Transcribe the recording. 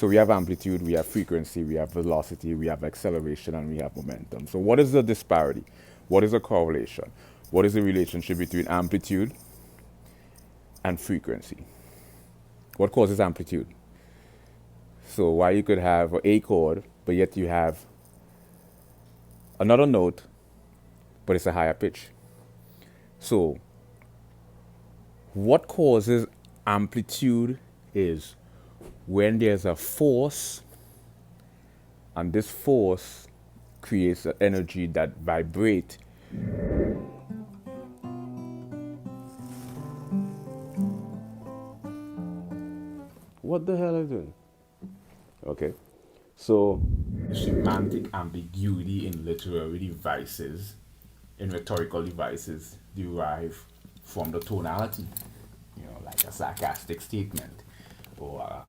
So we have amplitude, we have frequency, we have velocity, we have acceleration, and we have momentum. So what is the disparity? What is the correlation? What is the relationship between amplitude and frequency? What causes amplitude? So why you could have an A chord, but yet you have another note, but it's a higher pitch. So what causes amplitude is when there's a force, and this force creates an energy that vibrates. What the hell are you doing? Okay, so semantic ambiguity in literary devices, in rhetorical devices, derive from the tonality. You know, like a sarcastic statement or